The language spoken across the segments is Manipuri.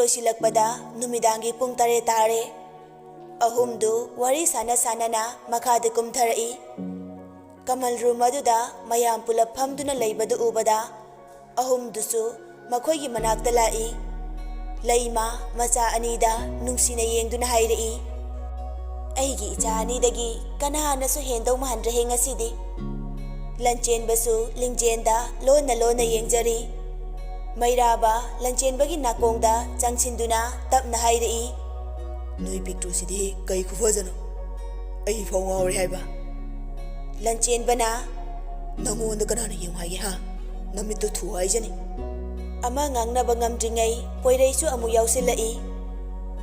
लोइसिलक्पदा नुमिदांगी पुंग तरे तारे अहुमदु वारी साना साना मखाद कुमथरई कमल रूम अदुदा मयाम पुलप फमदुना लैबदु उबदा अहुमदुसु मखोयगी मनाक्ता लाई लैमा मचा अनीदा नुंसिना येंगदुना हाइरई अहिगी इचा अनीदगी कनाहानसु हेंदौ महनरहे ngasiदी लंचेनबसु लिंगजेंदा लोना येंगजरी मैराबा लंचेनबगी नाकोंगदा चंगसिंदुना तपना हाइरई नोई पिक्टुसिदी कई खुफजनो अई फौवावरे हाइबा लंचेनबना नंगोंद कनाना येंहागे हा नमित्तु थुवाइजनी अमा ngangnaba ngamdringay poiraisu amu yausilai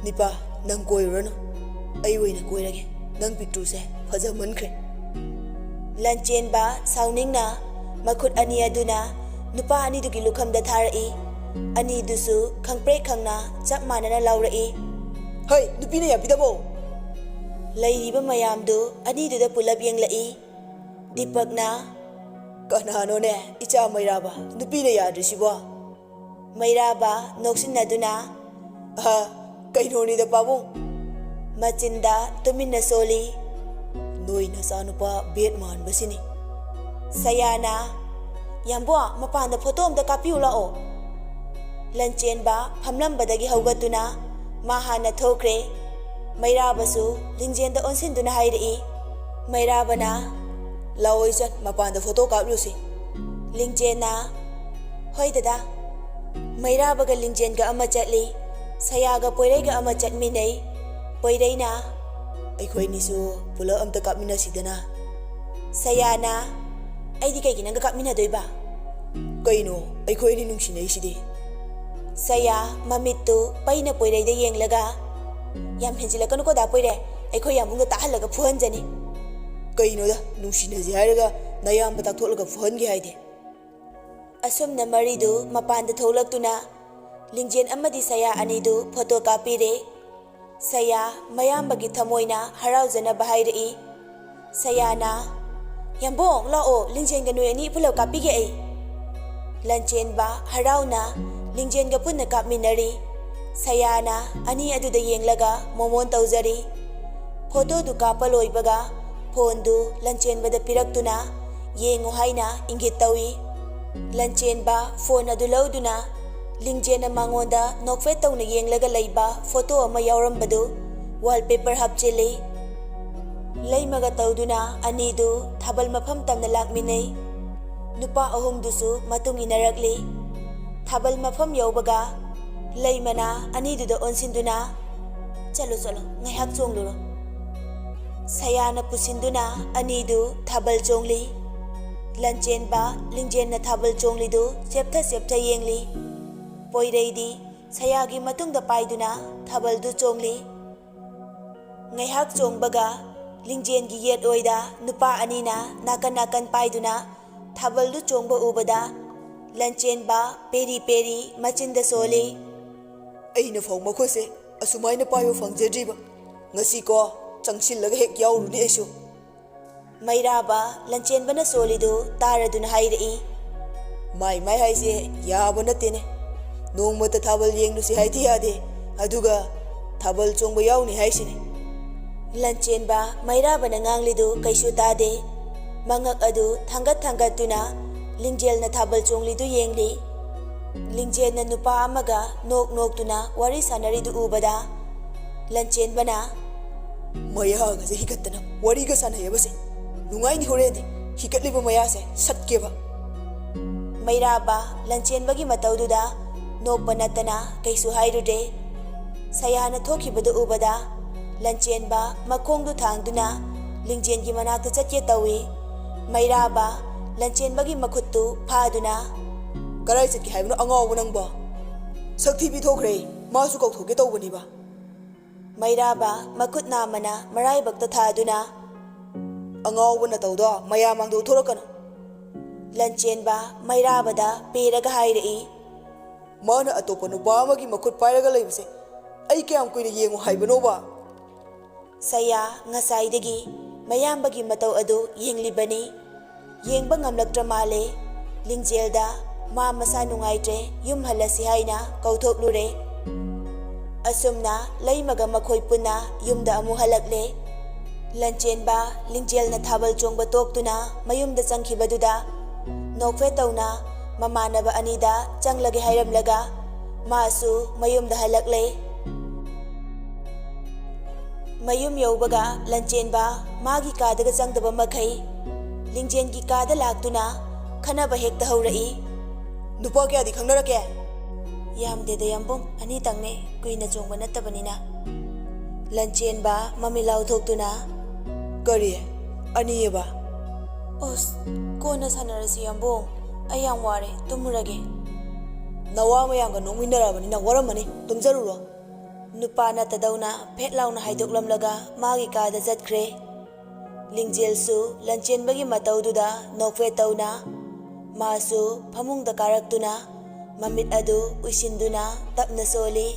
Nipah नंग कोइरनो अई वइना कोइरगे नंग पिक्टुसे फजमनख्रे लंचेनबा साउनिंगना मखुट अनि अदुना नुपा अनि दुगी लुखमदा थारई अनि दुसु खंगप्रे खंगना चप मानना लाउरई हाय नुपीने याबिदबो लैरिबा मयामदु अनि दुदा पुलब येंगलई दीपकना कनानोने इचा मैराबा नुपीने याद्रिसिबो मैराबा नोक्सिनदुना हा कैनोनी द पाबो मचिंदा तुमिन्ना सोली नोई नसानुपा बेट मानबसिनी सयाना यंबो मपान फोटो अमदा कापिउ लाओ लंचेनबा फमलंबदगी हौगतुना माहाना थोक्रे मैराबसु लिंगजेंदा ओनसिनदुना हाइरई मैराबना लाओइसन मपान फोटो कापलुसी लिंगजेना होय दादा मैराबगा लिंगजेनगा अमा चटली सयागा पोइरैगा अमा चटमिनै पोइरैना अखोइनिसु पुला अमता कापमिनासिदना सयाना ऐदी कैगी नंगा कापमिनादोइबा कैनो अखोइनि नुंसिनैसिदि सया ममित्तु पैना पोइरैदा येंगलगा याम हेंजिलकनुको दा पोइरे अखोइ यामुंगा ताहलगा फुहनजनी कैनोदा नुंसिनजि हाइरगा नयाम बता थोलगा फुहनगे हाइदे असुमना मरिदु मपानदा थोलक्तुना लिंगजेन अमदी सया अनिदु फोटो कापीरे सया मयामबगी थमोइना हराउजना बहाइरई सयाना यंबोंग लाओ लिंगजेनगा नोय अनि पुलव कापीगे ऐ लंचेनबा हराउना लिंगजेनगा पुन्ना कापमिनरी सयाना अनि अदुदा येंगलगा मोमोन तौजरी फोटो दु कापा लोइबगा फोनदु लंचेनबदा पिरक्तुना येंगो हाइना इंगित तौई लंचेनबा फोन अदु लौदुना लिंगजेना मांगोंदा नोकफेट तौना येंगलगा लैबा फोटो अमा यावरंबदु वॉलपेपर हापचिली लैमगा तौदुना अनिदु थाबल मफम तमना लाकमिनै नुपा अहुमदुसु मतुंग इनरकली थाबल मफम यौबगा लैमना अनिदुदा ओनसिंदुना चलो चलो ngaiak chongluro सयाना पुसिंदुना अनिदु थाबल चोंगली लंचेनबा लिंगजेना थाबल चोंगलीदु सेप्था येंगली पोइरैदी सयागी मतुंगदा पाइदुना थाबलदु चोंगली ngaiak चोंगबगा लिंगजेनगी yet ओइदा नुपा अनिना नाकन पाइदुना थाबलदु Chongba उबदा लंचेनबा peri peri मचिंदा सोली अइना फौ मखोसे असुमाइना पायो फंगजद्रिबा ngasi ko changsillaga hek yauruni aisu मैराबा लंचेनबना सोलीदु तारदुना हाइरई माई हाइसे याबा नतेने नोंमता थाबल येंगनुसी हाइथि यादे अदुगा थाबल चोंगबा याउनी हाइसिने लंचेनबा मैराबना nganglidu कैसु तादे मंगक अदु थांगतुना लिंगजेलना थाबल चोंगलीदु येंगली लिंगजेलना नुपा अमगा नोकतुना वारी सानरिदु उबदा लंचेनबना मयागा जे हिगतना वारीगा सानयबसे नुंगाइनि होरेदि हिकटलिबा मयासे सटकेबा मैराबा लंचेनबगी मतौदुदा नोकबा नतना कैसु हाइरुदे सयाना थोखिबदु उबदा लंचेनबा मखोंदु थांगदुना लिंगजेनगी मनाक्ता चटके तौई मैराबा लंचेनबगी मखुत्तु फादुना कराई चटके हाइबनो अंगावबो नंगबा सक्थि बिथोखरे मासु कौथोके तौबनिबा मैराबा मखुत नामना मराइबक्ता थादुना अंगावबना तौदो मया मांगदो थोरकनो लंचेनबा मैराबदा पेरगा हाइरई माना अतोपा नुपा अमगी मखुत पाइरगा लैबसे अई क्याम कुइना येंगो हाइबनोबा सया ngसाइदगी मयामबगी मतौ अदु येंगलिबनी येंगबा ngamlaktra माले लिंगजेलदा मा मसा नुंगाइत्रे युम हलसी हाइना कौथोकलुरे ꯑꯁꯨꯝꯅ ꯂꯩꯃꯒ ꯃꯈꯣꯏ ꯄꯨꯟꯅ ꯌꯨꯝꯗ ꯑꯃꯨꯛ ꯍꯜꯂꯛꯂꯦ꯫ ꯂꯟꯆꯦꯟꯕ ꯂꯤꯡꯖꯦꯜꯅ ꯊꯥꯕꯜ ꯆꯣꯡꯕ ꯇꯣꯛꯇꯨꯅ ꯃꯌꯨꯝꯗ ꯆꯪꯈꯤꯕꯗꯨꯗ ꯅꯣꯛꯐꯦꯠꯇꯧꯅ ꯃꯃꯥꯟꯅꯕ ꯑꯅꯤꯗ ꯆꯪꯂꯒꯦ ꯍꯥꯏꯔꯝꯂꯒ ꯃꯥꯁꯨ ꯃꯌꯨꯝꯗ ꯍꯜꯂꯛꯂꯦ꯫ ꯃꯌꯨꯝ ꯌꯧꯕꯒ ꯂꯟꯆꯦꯟꯕ ꯃꯥꯒꯤ ꯀꯥꯗꯒ ꯆꯪꯗꯕ ꯃꯈꯩ ꯂꯤꯡꯖꯦꯟꯒꯤ ꯀꯥꯗ ꯂꯥꯛꯇꯨꯅ ꯈꯟꯅꯕ ꯍꯦꯛꯇ ꯍꯧꯔꯛꯏ꯫ ꯅꯨꯄꯥ ꯀꯌꯥꯗꯤ ꯈꯪꯅꯔꯛꯀꯦ? ꯌꯥꯝꯗꯦꯗ ꯌꯥꯝꯕꯨꯡ, ꯑꯅꯤꯇꯪꯅꯦ, ꯀꯨꯏꯅ ꯆꯣꯡꯕ ꯅꯠꯇꯕꯅꯤꯅ꯫ ꯂꯟꯆꯦꯟꯕ ꯃꯃꯤꯠ ꯂꯥꯎꯊꯣꯛꯇꯨꯅ ꯀꯔꯤ ꯑꯅꯤꯑꯕ? ꯑꯁ ꯀꯣꯟꯅ ꯁꯥꯟꯅꯔꯁꯤ ꯌꯥꯝꯕꯨꯡ, ꯑꯩ ꯌꯥꯝ ꯋꯥꯔꯦ, ꯇꯨꯝꯃꯨꯔꯒꯦ꯫ ꯅꯋꯥ ꯃꯌꯥꯝꯒ ꯅꯣꯛꯃꯤꯟꯅꯔꯕꯅꯤꯅ ꯋꯥꯔꯝꯃꯅꯤ, ꯇꯨꯝꯖꯔꯨꯔꯣ꯫ ꯅꯨꯄꯥ ꯅꯠꯇꯗꯧꯅ ꯐꯦꯠ ꯂꯥꯎꯅ ꯍꯥꯏꯗꯣꯛꯂꯝꯂꯒ ꯃꯥꯒꯤ ꯀꯥꯗ ꯆꯠꯈ꯭ꯔꯦ꯫ ꯂꯤꯡꯖꯦꯜꯁꯨ ꯂꯟꯆꯦꯟꯕꯒꯤ ꯃꯇꯧꯗꯨꯗ ꯅꯣꯛꯐꯦꯠ ꯇꯧꯅ ꯃꯥꯁꯨ ꯐꯃꯨꯡꯗ ꯀꯥꯔꯛꯇꯨꯅ ꯃꯃꯤꯠ ꯑꯗꯨ ꯎꯏꯁꯤꯟꯗꯨꯅ ꯇꯞꯅ ꯁꯣꯜꯂꯤ꯫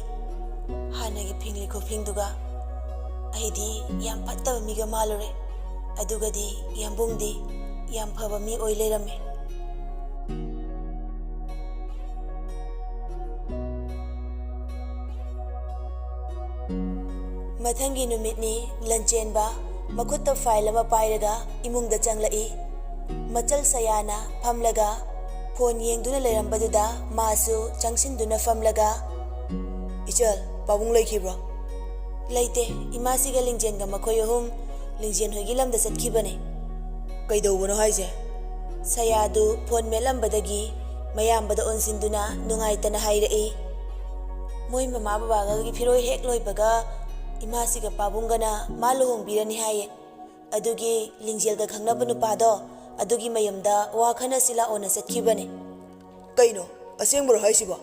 ꯍꯥꯟꯅꯒꯤ ꯐꯤꯡꯂꯤ ꯈꯨꯐꯤꯡꯗꯨꯒ ꯑꯩꯗꯤ ꯌꯥꯝ ꯐꯠꯇꯕ ꯃꯤꯒ ꯃꯥꯜꯂꯨꯔꯦ, ꯑꯗꯨꯒꯗꯤ ꯌꯥꯝꯕꯨꯡꯗꯤ ꯌꯥꯝ ꯐꯕ ꯃꯤ ꯑꯣꯏ ꯂꯩꯔꯝꯃꯦ꯫ ꯃꯊꯪꯒꯤ ꯅꯨꯃꯤꯠꯅꯤ ꯂꯟꯆꯦꯟꯕ ꯃꯈꯨꯠꯇ ꯐꯥꯏꯜ ꯑꯃ ꯄꯥꯏꯔꯒ ꯏꯃꯨꯡꯗ ꯆꯪꯂꯛꯏ꯫ ꯃꯆꯜ ꯁꯌꯥꯅ ꯐꯝꯂꯒ ꯐꯣꯟ ꯌꯦꯡꯗꯨꯅ ꯂꯩꯔꯝꯕꯗꯨꯗ ꯃꯥꯁꯨ ꯆꯪꯁꯤꯟꯗꯨꯅ ꯐꯝꯂꯒ ꯏꯆꯜ, ꯄꯥꯕꯨꯡ ꯂꯩꯈꯤꯕ꯭ꯔꯣ? ꯂꯩꯇꯦ, ꯏꯃꯥꯁꯤꯒ ꯂꯤꯡꯖꯦꯟꯒ ꯃꯈꯣꯏ ꯑꯍꯨꯝ ꯂꯤꯡꯖꯦꯟ ꯍꯣꯏꯒꯤ ꯂꯝꯗ ꯆꯠꯈꯤꯕꯅꯦ꯫ ꯀꯩꯗꯧꯕꯅꯣ ꯍꯥꯏꯁꯦ? ꯁꯌꯥꯗꯨ ꯐꯣꯟ ꯃꯦꯠꯂꯝꯕꯗꯒꯤ ꯃꯌꯥꯝꯕꯗ ꯑꯣꯟꯁꯤꯟꯗꯨꯅ ꯅꯨꯡꯉꯥꯏꯇꯅ ꯍꯥꯏꯔꯛꯏ꯫ ꯃꯣꯏ ꯃꯃꯥ ꯕꯕꯥꯒꯒꯤ ꯐꯤꯔꯣꯏ ꯍꯦꯛ ꯂꯣꯏꯕꯒ ꯏꯃꯥꯁꯤꯒ ꯄꯥꯕꯨꯡꯒꯅ ꯃꯥ ꯂꯨꯍꯣꯡꯕꯤꯔꯅꯤ ꯍꯥꯏꯌꯦ, ꯑꯗꯨꯒꯤ ꯂꯤꯡꯖꯦꯜꯒ ꯈꯪꯅꯕ ꯅꯨꯄꯥꯗꯣ ꯑꯗꯨꯒꯤ ꯃꯌꯨꯝꯗ ꯋꯥ ꯈꯟꯅꯁꯤ ꯂꯥꯛꯑꯣꯅ ꯆꯠꯈꯤꯕꯅꯦ꯫ ꯀꯩꯅꯣ, ꯑꯁꯦꯡꯕꯔꯣ ꯍꯥꯏꯁꯤꯕꯣ?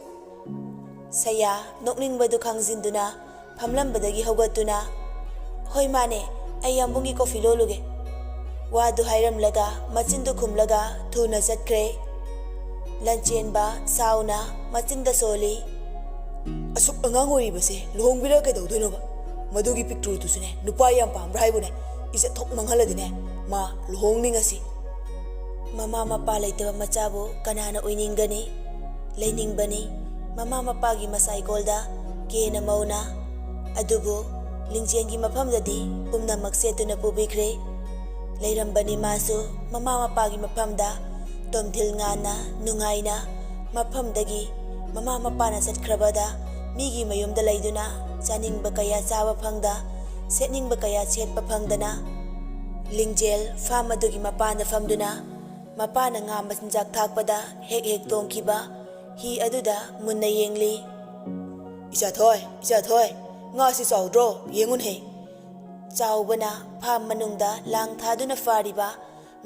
ꯁꯌꯥ ꯅꯣꯛꯅꯤꯡꯕꯗꯨ ꯈꯪꯖꯤꯟꯗꯨꯅ ꯐꯝꯂꯝꯕꯗꯒꯤ ꯍꯧꯒꯠꯇꯨꯅ ꯍꯣꯏ ꯃꯥꯅꯦ, ꯑꯩ ꯌꯥꯝꯕꯨꯡꯒꯤ ꯀꯣꯐꯤ ꯂꯣꯜꯂꯨꯒꯦ꯫ ꯋꯥꯗꯨ ꯍꯥꯏꯔꯝꯂꯒ ꯃꯆꯤꯟꯗꯨ ꯈꯨꯝꯂꯒ ꯊꯨꯅ ꯆꯠꯈ꯭ꯔꯦ꯫ ꯂꯟꯆꯦꯟꯕ ꯁꯥꯎꯅ ꯃꯆꯤꯟꯗ ꯁꯣꯜꯂꯤ꯫ ꯑꯁꯨꯛ ꯑꯉꯥꯡ ꯑꯣꯏꯔꯤꯕꯁꯦ ꯂꯨꯍꯣꯡꯕꯤꯔ ꯀꯩꯗꯧꯗꯣꯏꯅꯣꯕ? ꯃꯗꯨꯒꯤ ꯄꯤꯛꯇ꯭ꯔꯨꯗꯨꯁꯨꯅꯦ ꯅꯨꯄꯥ ꯌꯥꯝ ꯄꯥꯝꯕ꯭ꯔꯥ ꯍꯥꯏꯕꯨꯅꯦ, ꯏꯖꯠ ꯊꯣꯛ ꯃꯥꯡꯍꯜꯂꯗꯤꯅꯦ ꯃꯥ ꯂꯨꯍꯣꯡꯅꯤꯡꯉꯁꯤ꯫ ꯃꯃꯥ ꯃꯄꯥ ꯂꯩꯇꯕ ꯃꯆꯥꯕꯨ ꯀꯅꯥꯅ ꯑꯣꯏꯅꯤꯡꯒꯅꯤ? ꯂꯩꯅꯤꯡꯕꯅꯤ ꯃꯃꯥ ꯃꯄꯥꯒꯤ ꯃꯁꯥꯏꯀꯣꯜꯗ ꯀꯦꯅ ꯃꯧꯅ, ꯑꯗꯨꯕꯨ ꯂꯤꯡꯖꯦꯟꯒꯤ ꯃꯐꯝꯗꯗꯤ ꯄꯨꯝꯅꯃꯛ ꯁꯦꯠꯇꯨꯅ ꯄꯨꯕꯤꯈ꯭ꯔꯦ꯫ ꯂꯩꯔꯝꯕꯅꯤ ꯃꯥꯁꯨ ꯃꯃꯥ ꯃꯄꯥꯒꯤ ꯃꯐꯝꯗ ꯇꯣꯝꯊꯤꯜ ꯉꯥꯟꯅ ꯅꯨꯡꯉꯥꯏꯅ, ꯃꯐꯝꯗꯒꯤ ꯃꯃꯥ ꯃꯄꯥꯅ ꯆꯠꯈ꯭ꯔꯕꯗ ꯃꯤꯒꯤ ꯃꯌꯨꯝꯗ ꯂꯩꯗꯨꯅ ꯆꯥꯅꯤꯡꯕ ꯀꯌꯥ ꯆꯥꯕ ꯐꯪꯗ, ꯁꯦꯠꯅꯤꯡꯕ ꯀꯌꯥ ꯁꯦꯠꯄ ꯐꯪꯗꯅ ꯂꯤꯡꯖꯦꯜ ꯐꯥꯝ ꯑꯗꯨꯒꯤ ꯃꯄꯥꯟꯗ ꯐꯝꯗꯨꯅ ꯃꯄꯥꯅ ꯉꯥ ꯃꯆꯤꯟꯖꯥꯛ ꯊꯥꯛꯄꯗ ꯍꯦꯛ ꯍꯦꯛ ꯇꯣꯡꯈꯤꯕ ꯍꯤ ꯑꯗꯨꯗ ꯃꯨꯟꯅ ꯌꯦꯡꯂꯤ꯫ ꯏꯆꯥꯊꯣꯏ, ꯏꯆꯥꯊꯣꯏ, ꯉꯥꯁꯤ ꯆꯥꯎꯗ꯭ꯔꯣ? ꯌꯦꯡꯉꯨꯟꯍꯦ꯫ ꯆꯥꯎꯕꯅ ꯐꯥꯝ ꯃꯅꯨꯡꯗ ꯂꯥꯡ ꯊꯥꯗꯨꯅ ꯐꯥꯔꯤꯕ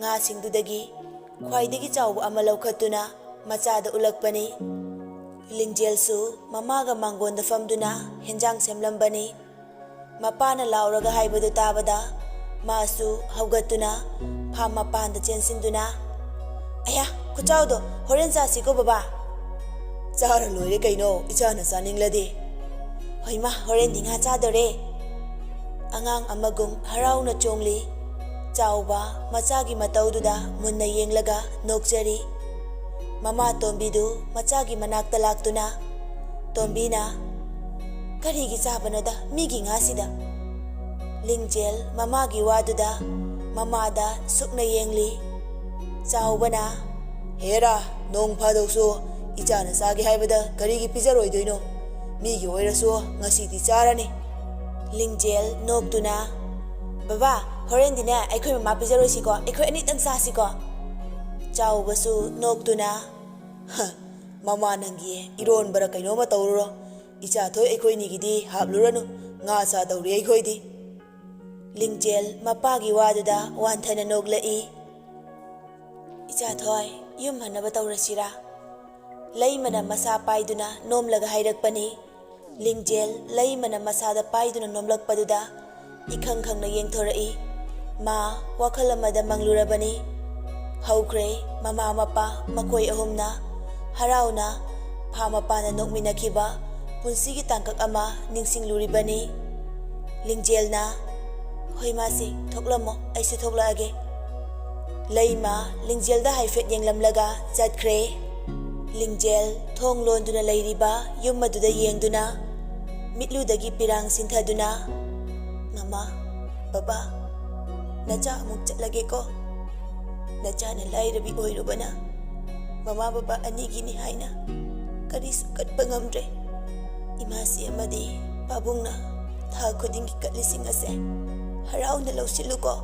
ꯉꯥꯁꯤꯡꯗꯨꯗꯒꯤ ꯈ꯭ꯋꯥꯏꯗꯒꯤ ꯆꯥꯎꯕ ꯑꯃ ꯂꯧꯈꯠꯇꯨꯅ ꯃꯆꯥꯗ ꯎꯠꯂꯛꯄꯅꯤ꯫ ꯂꯤꯡꯖꯦꯜꯁꯨ ꯃꯃꯥꯒ ꯃꯥꯡꯒꯣꯟꯗ ꯐꯝꯗꯨꯅ ꯍꯦꯟꯖꯥꯡ ꯁꯦꯝꯂꯝꯕꯅꯤ꯫ ꯃꯄꯥꯅ ꯂꯥꯎꯔꯒ ꯍꯥꯏꯕꯗꯨ ꯇꯥꯕꯗ ꯃꯥꯁꯨ ꯍꯧꯒꯠꯇꯨꯅ ꯐꯥꯝ ꯃꯄꯥꯟꯗ ꯆꯦꯟꯁꯤꯟꯗꯨꯅ ꯑꯌꯥ ꯈꯨꯆꯥꯎꯗꯣ, ꯍꯣꯔꯦꯟ ꯆꯥꯁꯤꯀꯣ ꯕꯕꯥ꯫ ꯆꯥꯔ ꯂꯣꯏꯔꯦ ꯀꯩꯅꯣ, ꯏꯆꯥꯅ ꯆꯥꯅꯤꯡꯂꯗꯤ꯫ ꯍꯣꯏꯃꯥ, ꯍꯣꯔꯦꯟꯗꯤ ꯉꯥ ꯆꯥꯗꯣꯔꯦ꯫ ꯑꯉꯥꯡ ꯑꯃꯒꯨꯝ ꯍꯔꯥꯎꯅ ꯆꯣꯡꯂꯤ꯫ ꯆꯥꯎꯕ ꯃꯆꯥꯒꯤ ꯃꯇꯧꯗꯨꯗ ꯃꯨꯟꯅ ꯌꯦꯡꯂꯒ ꯅꯣꯛꯆꯔꯤ꯫ ꯃꯃꯥ ꯇꯣꯝꯕꯤꯗꯨ ꯃꯆꯥꯒꯤ ꯃꯅꯥꯛꯇ ꯂꯥꯛꯇꯨꯅ ꯇꯣꯝꯕꯤꯅ ꯀꯔꯤꯒꯤ ꯆꯥꯕꯅꯣꯗ ꯃꯤꯒꯤ ꯉꯥꯁꯤꯗ? ꯂꯤꯡꯖꯦꯜ ꯃꯃꯥꯒꯤ ꯋꯥꯗꯨꯗ ꯃꯃꯥꯗ ꯁꯨꯛꯅ ꯌꯦꯡꯂꯤ꯫ ꯆꯥꯎꯕꯅ ꯍꯦꯔꯥ, ꯅꯣꯡ ꯐꯥꯗꯣꯛꯁꯨ ꯏꯆꯥꯅ ꯆꯥꯒꯦ ꯍꯥꯏꯕꯗ ꯀꯔꯤꯒꯤ ꯄꯤꯖꯔꯣꯏꯗꯣꯏꯅꯣ? ꯃꯤꯒꯤ ꯑꯣꯏꯔꯁꯨ ꯉꯁꯤꯗꯤ ꯆꯥꯔꯅꯤ꯫ ꯂꯤꯡꯖꯦꯜ ꯅꯣꯛꯇꯨꯅ ꯕꯕꯥ, ꯍꯣꯔꯦꯟꯗꯤꯅꯦ ꯑꯩꯈꯣꯏ ꯃꯃꯥ ꯄꯤꯖꯔꯣꯏꯁꯤꯀꯣ, ꯑꯩꯈꯣꯏ ꯑꯅꯤꯇꯪ ꯆꯥꯁꯤꯀꯣ꯫ ꯆꯥꯎꯕꯁꯨ ꯅꯣꯛꯇꯨꯅ ꯃꯃꯥ ꯅꯪꯒꯤ ꯏꯔꯣꯟꯕꯔ ꯀꯩꯅꯣꯝꯃ ꯇꯧꯔꯨꯔꯣ, ꯏꯆꯥꯊꯣꯏ ꯑꯩꯈꯣꯏꯅꯤꯒꯤꯗꯤ ꯍꯥꯞꯂꯨꯔꯅꯨ, ꯉꯥ ꯆꯥꯗꯧꯔꯤ ꯑꯩꯈꯣꯏꯗꯤ꯫ ꯂꯤꯡꯖꯦꯜ ꯃꯄꯥꯒꯤ ꯋꯥꯗꯨꯗ ꯋꯥꯟꯊꯅ ꯅꯣꯛꯂꯛꯏ꯫ ꯏꯆꯥꯊꯣꯏ, ꯌꯨꯝ ꯍꯟꯅꯕ ꯇꯧꯔꯁꯤꯔꯥ? ꯂꯩꯃꯅ ꯃꯁꯥ ꯄꯥꯏꯗꯨꯅ ꯅꯣꯝꯂꯒ ꯍꯥꯏꯔꯛꯄꯅꯤ꯫ ꯂꯤꯡꯖꯦꯜ ꯂꯩꯃꯅ ꯃꯁꯥꯗ ꯄꯥꯏꯗꯨꯅ ꯅꯣꯝꯂꯛꯄꯗꯨꯗ ꯏꯈꯪ ꯈꯪꯅ ꯌꯦꯡꯊꯣꯔꯛꯏ꯫ ꯃꯥ ꯋꯥꯈꯜ ꯑꯃꯗ ꯃꯪꯂꯨꯔꯕꯅꯤ꯫ ꯍꯧꯈ꯭ꯔꯦ ꯃꯃꯥ ꯃꯄꯥ ꯃꯈꯣꯏ ꯑꯍꯨꯝꯅ ꯍꯔꯥꯎꯅ ꯐꯥꯝ ꯃꯄꯥꯟꯗ ꯅꯣꯛꯃꯤꯟꯅꯈꯤꯕ ꯄꯨꯟꯁꯤꯒꯤ ꯇꯥꯡꯀꯛ ꯑꯃ ꯅꯤꯡꯁꯤꯡꯂꯨꯔꯤꯕꯅꯤ꯫ ꯂꯤꯡꯖꯦꯜꯅ ꯍꯣꯏ ꯃꯥꯁꯤ ꯊꯣꯛꯂꯝꯃꯣ, ꯑꯩꯁꯨ ꯊꯣꯛꯂꯛꯑꯒꯦ꯫ ꯂꯩꯃ ꯂꯤꯡꯖꯦꯜꯗ ꯍꯥꯏꯐꯦꯠ ꯌꯦꯡꯂꯝꯂꯒ ꯆꯠꯈ꯭ꯔꯦ꯫ ꯂꯤꯡꯖꯦꯜ ꯊꯣꯡ ꯂꯣꯟꯗꯨꯅ ꯂꯩꯔꯤꯕ ꯌꯨꯝ ꯑꯗꯨꯗ ꯌꯦꯡꯗꯨꯅ ꯃꯤꯠꯂꯨꯗꯒꯤ ꯄꯤꯔꯥꯡ ꯁꯤꯟꯊꯗꯨꯅ ꯃꯃꯥ ꯕꯕꯥ ꯅꯆꯥ ꯑꯃꯨꯛ ꯆꯠꯂꯒꯦꯀꯣ ꯅꯆꯥꯅ ꯂꯥꯏꯔꯕꯤ ꯑꯣꯏꯔꯨꯕꯅ ꯃꯃꯥ ꯕꯕꯥ ꯑꯅꯤꯒꯤꯅꯤ ꯍꯥꯏꯅ ꯀꯔꯤꯁꯨ ꯀꯠꯄ ꯉꯝꯗ꯭ꯔꯦ ꯏꯃꯥꯁꯤ ꯑꯃꯗꯤ ꯄꯥꯕꯨꯡꯅ ꯊꯥ ꯈꯨꯗꯤꯡꯒꯤ ꯀꯠꯂꯤꯁꯤꯡ ꯑꯁꯦ ꯍꯔꯥꯎꯅ ꯂꯧꯁꯤꯜꯂꯨꯀꯣ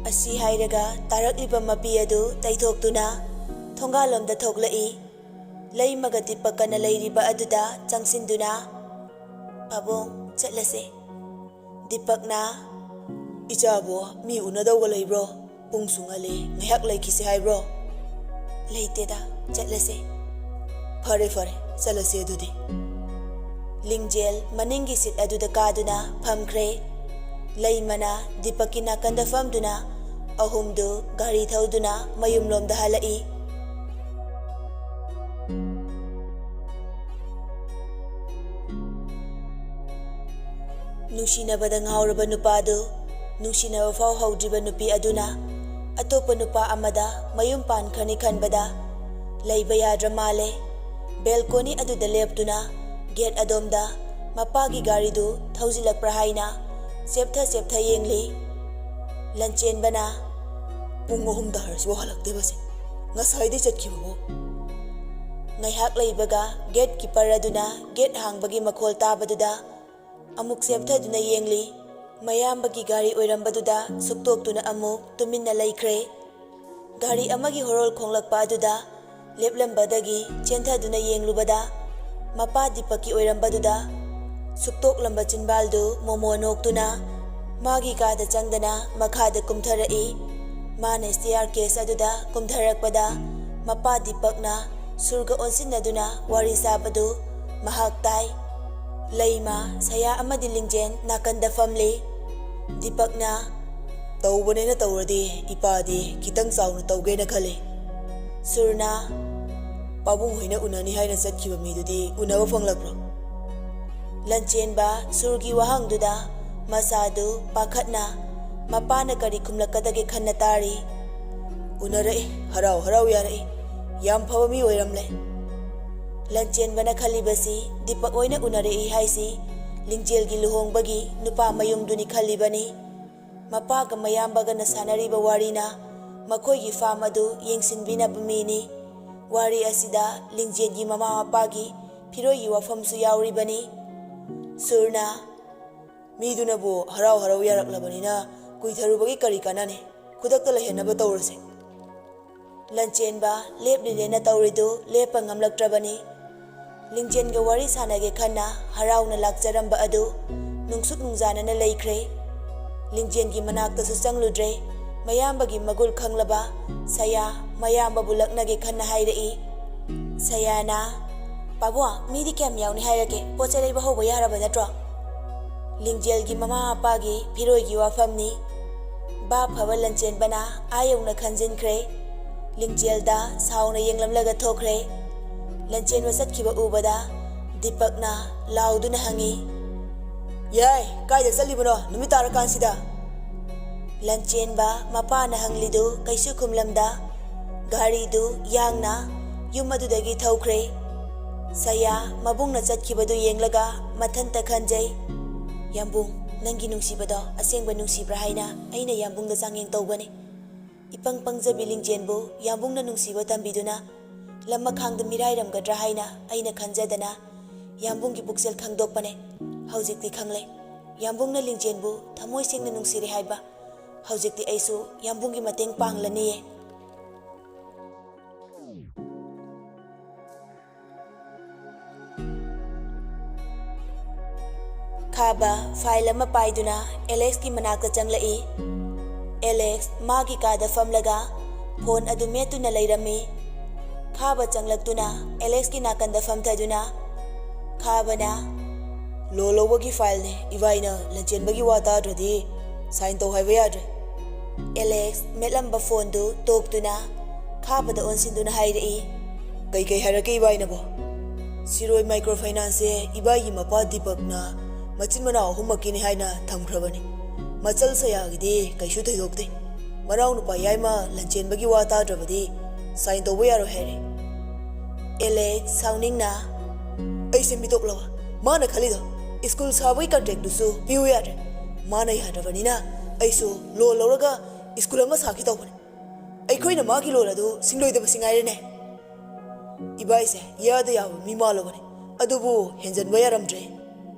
ꯑꯁꯤ ꯍꯥꯏꯔꯒ ꯇꯥꯔꯛꯂꯤꯕ ꯃꯄꯤ ꯑꯗꯨ ꯇꯩꯊꯣꯛꯇꯨꯅ ꯊꯣꯡꯒꯥꯜꯂꯣꯝꯗ ꯊꯣꯛꯂꯛꯏ ꯂꯩꯃꯒ ꯗꯤꯄꯛꯀꯅ ꯂꯩꯔꯤꯕ ꯑꯗꯨꯗ ꯆꯪꯁꯤꯟꯗꯨꯅ ꯄꯥꯕꯨꯡ ꯆꯠꯂꯁꯦ ꯗꯤꯄꯛꯅ ꯏꯆꯥꯕꯨ ꯃꯤ ꯎꯅꯗꯧꯕ ꯂꯩꯕ꯭ꯔꯣ ꯄꯨꯡꯁꯨ ꯉꯜꯂꯤ ꯉꯥꯏꯍꯥꯛ ꯂꯩꯈꯤꯁꯤ ꯍꯥꯏꯕ꯭ꯔꯣ ꯂꯩꯇꯦꯗ ꯆꯠꯂꯁꯦ ꯐꯔꯦ ꯐꯔꯦ ꯆꯠꯂꯁꯤ ꯑꯗꯨꯗꯤ ꯂꯤꯡꯖꯦꯜ ꯃꯅꯤꯡꯒꯤ ꯁꯤꯠ ꯑꯗꯨꯗ ꯀꯥꯗꯨꯅ ꯐꯝꯈ꯭ꯔꯦ ꯂꯩꯃꯅ ꯗꯤꯄꯛꯀꯤ ꯅꯥꯀꯟꯗ ꯐꯝꯗꯨꯅ ꯑꯍꯨꯝꯗꯨ ꯒꯥꯔꯤ ꯊꯧꯗꯨꯅ ꯃꯌꯨꯝꯂꯣꯝꯗ ꯍꯜꯂꯛꯏ ꯅꯨꯡꯁꯤꯅꯕꯗ ꯉꯥꯎꯔꯕ ꯅꯨꯄꯥꯗꯨ ꯅꯨꯡꯁꯤꯅꯕ ꯐꯥꯎ ꯍꯧꯗ꯭ꯔꯤꯕ ꯅꯨꯄꯤ ꯑꯗꯨꯅ ꯑꯇꯣꯞꯄ ꯅꯨꯄꯥ ꯑꯃꯗ ꯃꯌꯨꯝ ꯄꯥꯟꯈ꯭ꯔꯅꯤ ꯈꯟꯕꯗ ꯂꯩꯕ ꯌꯥꯗ꯭ꯔ ꯃꯥꯜꯂꯦ ꯕꯦꯜꯀꯣꯅꯤ ꯑꯗꯨꯗ ꯂꯦꯞꯇꯨꯅ ꯒꯦꯠ ꯑꯗꯣꯝꯗ ꯃꯄꯥꯒꯤ ꯒꯥꯔꯤꯗꯨ ꯊꯧꯖꯤꯜꯂꯛꯄ꯭ꯔꯥ ꯍꯥꯏꯅ ꯆꯦꯞꯊ ꯌꯦꯡꯂꯤ ꯂꯟꯆꯦꯟꯕꯅ ꯄꯨꯡ 3 ꯇꯥꯔꯁꯤꯐꯥꯎ ꯍꯜꯂꯛꯇꯦꯕꯁꯦ ꯉꯁꯥꯏꯗꯩ ꯆꯠꯈꯤꯕꯕꯨ ꯉꯥꯏꯍꯥꯛ ꯂꯩꯕꯒ ꯒꯦꯠ ꯀꯤꯄꯔ ꯑꯗꯨꯅ ꯒꯦꯠ ꯍꯥꯡꯕꯒꯤ ꯃꯈꯣꯜ ꯇꯥꯕꯗꯨꯗ ꯑꯃꯨꯛ ꯆꯦꯞꯊꯗꯨꯅ ꯌꯦꯡꯂꯤ ꯃꯌꯥꯝꯕꯒꯤ ꯒꯥꯔꯤ ꯑꯣꯏꯔꯝꯕꯗꯨꯗ ꯁꯨꯛꯇꯣꯛꯇꯨꯅ ꯑꯃꯨꯛ ꯇꯨꯃꯤꯟꯅ ꯂꯩꯈ꯭ꯔꯦ ꯒꯥꯔꯤ ꯑꯃꯒꯤ ꯍꯣꯔꯣꯜ ꯈꯣꯡꯂꯛꯄ ꯑꯗꯨꯗ ꯂꯦꯞꯂꯝꯕꯗꯒꯤ ꯆꯦꯟꯊꯗꯨꯅ ꯌꯦꯡꯂꯨꯕꯗ ꯃꯄꯥ ꯗꯤꯄꯛꯀꯤ ꯑꯣꯏꯔꯝꯕꯗꯨꯗ ꯁꯨꯛꯇꯣꯛꯂꯝꯕ ꯆꯤꯟꯕꯥꯜꯗꯨ ꯃꯣꯃꯣ ꯅꯣꯛꯇꯨꯅ ꯃꯥꯒꯤ ꯀꯥꯗ ꯆꯪꯗꯅ ꯃꯈꯥꯗ ꯀꯨꯝꯊꯔꯛꯏ ꯃꯥꯅ ꯁ꯭ꯇꯦꯌꯥꯔ ꯀꯦꯁ ꯑꯗꯨꯗ ꯀꯨꯝꯊꯔꯛꯄꯗ ꯃꯄꯥ ꯗꯤꯄꯛꯅ ꯁꯨꯔꯒ ꯑꯣꯟꯁꯤꯟꯅꯗꯨꯅ ꯋꯥꯔꯤ ꯁꯥꯕꯗꯨ ꯃꯍꯥꯛ ꯇꯥꯏ ꯂꯩꯃ ꯁꯌꯥ ꯑꯃꯗꯤ ꯂꯤꯡꯖꯦꯟ ꯅꯥꯀꯟꯗ ꯐꯝꯂꯤ ꯗꯤꯄꯛꯅ ꯇꯧꯕꯅꯦꯅ ꯇꯧꯔꯗꯤ ꯏꯄꯥꯗꯤ ꯈꯤꯇꯪ ꯆꯥꯎꯅ ꯇꯧꯒꯦꯅ ꯈꯜꯂꯤ ꯁꯨꯔꯅ ꯄꯥꯕꯨꯡ ꯍꯣꯏꯅ ꯎꯅꯅꯤ ꯍꯥꯏꯅ ꯆꯠꯈꯤꯕ ꯃꯤꯗꯨꯗꯤ ꯎꯅꯕ ꯐꯪꯂꯛꯄ꯭ꯔꯣ ꯂꯟꯆꯦꯟꯕ ꯁꯨꯔꯒꯤ ꯋꯥꯍꯪꯗꯨꯗ ꯃꯁꯥꯗꯨ ꯄꯥꯈꯠꯅ ꯃꯄꯥꯅ ꯀꯔꯤ ꯈꯨꯝꯂꯛꯀꯗꯒꯦ ꯈꯟꯅ ꯇꯥꯔꯤ ꯎꯅꯔꯛꯏ ꯍꯔꯥꯎ ꯌꯥꯔꯛꯏ ꯌꯥꯝ ꯐꯕ ꯃꯤ ꯑꯣꯏꯔꯝꯂꯦ ꯂꯟꯆꯦꯟꯕꯅ ꯈꯜꯂꯤꯕꯁꯤ ꯗꯤꯄꯛ ꯑꯣꯏꯅ ꯎꯅꯔꯛꯏ ꯍꯥꯏꯁꯤ ꯂꯤꯡꯖꯦꯜꯒꯤ ꯂꯨꯍꯣꯡꯕꯒꯤ ꯅꯨꯄꯥ ꯃꯌꯨꯝꯗꯨꯅꯤ ꯈꯜꯂꯤꯕꯅꯤ ꯃꯄꯥꯒ ꯃꯌꯥꯝꯕꯒꯅ ꯁꯥꯟꯅꯔꯤꯕ ꯋꯥꯔꯤꯅ ꯃꯈꯣꯏꯒꯤ ꯐꯥꯝ ꯑꯗꯨ ꯌꯦꯡꯁꯤꯟꯕꯤꯅꯕ ꯃꯤꯅꯤ ꯋꯥꯔꯤ ꯑꯁꯤꯗ ꯂꯤꯡꯖꯦꯜꯒꯤ ꯃꯃꯥ ꯃꯄꯥꯒꯤ ꯐꯤꯔꯣꯏꯒꯤ ꯋꯥꯐꯝꯁꯨ ꯌꯥꯎꯔꯤꯕꯅꯤ ꯁꯨꯔꯅ ꯃꯤꯗꯨꯅꯕꯨ ꯍꯔꯥꯎ ꯌꯥꯔꯛꯂꯕꯅꯤꯅ ꯀꯨꯏꯊꯔꯨꯕꯒꯤ ꯀꯔꯤ ꯀꯥꯟꯅꯅꯤ ꯈꯨꯗꯛꯇ ꯂꯩꯍꯟꯅꯕ ꯇꯧꯔꯁꯦ ꯂꯟꯆꯦꯟꯕ ꯂꯦꯞꯂꯤꯅꯦꯅ ꯇꯧꯔꯤꯗꯨ ꯂꯦꯞꯄ ꯉꯝꯂꯛꯇ꯭ꯔꯕꯅꯤ ꯂꯤꯡꯖꯦꯟꯒ ꯋꯥꯔꯤ ꯁꯥꯟꯅꯒꯦ ꯈꯟꯅ ꯍꯔꯥꯎꯅ ꯂꯥꯛꯆꯔꯝꯕ ꯑꯗꯨ ꯅꯨꯡꯁꯨꯛ ꯅꯨꯡꯖꯥꯅꯅ ꯂꯩꯈ꯭ꯔꯦ ꯂꯤꯡꯖꯦꯟꯒꯤ ꯃꯅꯥꯛꯇꯁꯨ ꯆꯪꯂꯨꯗ꯭ꯔꯦ ꯃꯌꯥꯝꯕꯒꯤ ꯃꯒꯨꯜ ꯈꯪꯂꯕ ꯁꯌꯥ ꯃꯌꯥꯝꯕꯕꯨ ꯂꯛꯅꯒꯦ ꯈꯟꯅ ꯍꯥꯏꯔꯛꯏ ꯁꯌꯥꯅ ꯄꯥꯕꯨꯡ ꯃꯤꯗꯤ ꯀꯌꯥꯝ ꯌꯥꯎꯅꯤ ꯍꯥꯏꯔꯒꯦ ꯄꯣꯠ ꯆꯩ ꯂꯩꯕ ꯍꯧꯕ ꯌꯥꯔꯕ ꯅꯠꯇ꯭ꯔꯣ ꯂꯤꯡꯖꯦꯜꯒꯤ ꯃꯃꯥ ꯃꯄꯥꯒꯤ ꯐꯤꯔꯣꯏꯒꯤ ꯋꯥꯐꯝꯅꯤ ꯕꯥꯞ ꯐꯕ ꯂꯟꯆꯦꯟꯕꯅ ꯌꯧꯅ ꯈꯟꯖꯤꯟꯈ꯭ꯔꯦ ꯂꯤꯡꯖꯦꯜꯗ ꯁꯥꯎꯅ ꯌꯦꯡꯂꯝꯂꯒ ꯊꯣꯛꯈ꯭ꯔꯦ ꯂꯟꯆꯦꯟꯕ ꯆꯠꯈꯤꯕ ꯎꯕꯗ ꯗꯤꯄꯛꯅ ꯂꯥꯎꯗꯨꯅ ꯍꯪꯉꯤ ꯌꯥꯏ ꯀꯥꯏꯗ ꯆꯠꯂꯤꯕꯅꯣ ꯅꯨꯃꯤꯠ ꯇꯥꯔꯀꯥꯟꯁꯤꯗ ꯂꯟꯆꯦꯟꯕ ꯃꯄꯥꯅ ꯍꯪꯂꯤꯗꯨ ꯀꯩꯁꯨ ꯈꯨꯝꯂꯝꯗ ꯒꯥꯔꯤꯗꯨ ꯌꯥꯡꯅ ꯌꯨꯝ ꯑꯗꯨꯗꯒꯤ ꯊꯧꯈ꯭ꯔꯦ ꯁꯌꯥ ꯃꯕꯨꯡꯅ ꯆꯠꯈꯤꯕꯗꯨ ꯌꯦꯡꯂꯒ ꯃꯊꯟꯇ ꯈꯟꯖꯩ ꯌꯥꯝꯕꯨꯡ ꯅꯪꯒꯤ ꯅꯨꯡꯁꯤꯕꯗꯣ ꯑꯁꯦꯡꯕ ꯅꯨꯡꯁꯤꯕ꯭ꯔꯥ ꯍꯥꯏꯅ ꯑꯩꯅ ꯌꯥꯝꯕꯨꯡꯗ ꯆꯥꯡꯌꯦꯡ ꯇꯧꯕꯅꯤ ꯏꯄꯪ ꯄꯪꯖꯕꯤ ꯂꯤꯡꯖꯦꯟꯕꯨ ꯌꯥꯝꯕꯨꯡꯅ ꯅꯨꯡꯁꯤꯕ ꯇꯝꯕꯤꯗꯨꯅ ꯂꯝꯃꯈꯥꯡꯗ ꯃꯤꯔꯥꯏꯔꯝꯒꯗ꯭ꯔꯥ ꯍꯥꯏꯅ ꯑꯩꯅ ꯈꯟꯖꯗꯅ ꯌꯥꯝꯕꯨꯡꯒꯤ ꯄꯨꯛꯆꯦꯜ ꯈꯪꯗꯣꯛꯄꯅꯦ ꯍꯧꯖꯤꯛꯇꯤ ꯈꯪꯂꯦ ꯌꯥꯝꯕꯨꯡꯅ ꯂꯤꯡꯖꯦꯟꯕꯨ ꯊꯃꯣꯏ ꯁꯦꯡꯅ ꯅꯨꯡꯁꯤꯔꯦ ꯍꯥꯏꯕ ꯍꯧꯖꯤꯛꯇꯤ ꯑꯩꯁꯨ ꯌꯥꯝꯕꯨꯡꯒꯤ ꯃꯇꯦꯡ ꯄꯥꯡꯂꯅꯤꯌꯦ ꯈꯥꯕ ꯐꯥꯏꯜ ꯑꯃ ꯄꯥꯏꯗꯨꯅ ꯑꯦꯂꯦꯛꯁꯀꯤ ꯃꯅꯥꯛꯇ ꯆꯪꯂꯛꯏ ꯑꯦꯂꯦꯛꯁ ꯃꯥꯒꯤ ꯀꯥꯗ ꯐꯝꯂꯒ ꯐꯣꯟ ꯑꯗꯨ ꯃꯦꯠꯇꯨꯅ ꯂꯩꯔꯝꯃꯤ ꯈꯥꯕ ꯆꯪꯂꯛꯇꯨꯅ ꯑꯦꯂꯦꯛꯁꯀꯤ ꯅꯥꯀꯟꯗ ꯐꯝꯊꯗꯨꯅ ꯈꯥꯕꯅ ꯂꯣꯟ ꯂꯧꯕꯒꯤ ꯐꯥꯏꯜꯅꯦ ꯏꯕꯥꯏꯅ ꯂꯟꯆꯦꯟꯕꯒꯤ ꯋꯥ ꯇꯥꯗ꯭ꯔꯗꯤ ꯁꯥꯏꯟ ꯇꯧ ꯍꯥꯏꯕ ꯌꯥꯗ꯭ꯔꯦ ꯑꯦꯂꯦꯛꯁ ꯃꯦꯠꯂꯝꯕ ꯐꯣꯟꯗꯨ ꯇꯣꯛꯇꯨꯅ ꯈꯥꯕꯗ ꯑꯣꯟꯁꯤꯟꯗꯨꯅ ꯍꯥꯏꯔꯛꯏ ꯀꯩ ꯍꯥꯏꯔꯛꯀꯦ ꯏꯕꯥꯏꯅꯕꯣ ꯁꯤꯔꯣꯏ ꯃꯥꯏꯀ꯭ꯔꯣ ꯐꯥꯏꯅꯥꯟꯁꯁꯦ ꯏꯕꯥꯏꯒꯤ ꯃꯄꯥ ꯗꯤꯄꯛꯅ ꯃꯆꯤꯟ ꯃꯅꯥꯎ ꯑꯍꯨꯝꯃꯛꯀꯤꯅꯤ ꯍꯥꯏꯅ ꯊꯝꯈ꯭ꯔꯕꯅꯤ ꯃꯆꯜ ꯁꯌꯥꯒꯤꯗꯤ ꯀꯩꯁꯨ ꯊꯣꯏꯗꯣꯛꯇꯦ ꯃꯅꯥꯎ ꯅꯨꯄꯥ ꯌꯥꯏꯃ ꯂꯟꯆꯦꯟꯕꯒꯤ ꯋꯥ ꯇꯥꯗ꯭ꯔꯕꯗꯤ ꯁꯥꯏꯟ ꯇꯧꯕ ꯌꯥꯔꯣꯏ ꯍꯥꯏꯔꯦ ꯑꯦꯂꯦꯛꯁ ꯁꯥꯎꯅꯤꯡꯅ ꯑꯩꯁꯦ ꯃꯤꯇꯣꯞꯂꯕ ꯃꯥꯅ ꯈꯜꯂꯤꯗꯣ ꯁ꯭ꯀꯨꯜ ꯁꯥꯕꯒꯤ ꯀꯟꯇ꯭ꯔꯦꯛꯇꯨꯁꯨ ꯄꯤꯌꯨ ꯌꯥꯗ꯭ꯔꯦ ꯃꯥꯅ ꯌꯥꯗ꯭ꯔꯕꯅꯤꯅ ꯑꯩꯁꯨ ꯂꯣꯟ ꯂꯧꯔꯒ ꯁ꯭ꯀꯨꯜ ꯑꯃ ꯁꯥꯈꯤ ꯇꯧꯕꯅꯤ ꯑꯩꯈꯣꯏꯅ ꯃꯥꯒꯤ ꯂꯣꯟ ꯑꯗꯨ ꯁꯤꯡꯂꯣꯏꯗꯕꯁꯤ ꯉꯥꯏꯔꯦꯅꯦ ꯏꯕꯥꯏꯁꯦ ꯌꯥꯗ ꯌꯥꯕ ꯃꯤ ꯃꯥꯜꯂꯕꯅꯤ ꯑꯗꯨꯕꯨ ꯍꯦꯟꯖꯟꯕ ꯌꯥꯔꯝꯗ꯭ꯔꯦ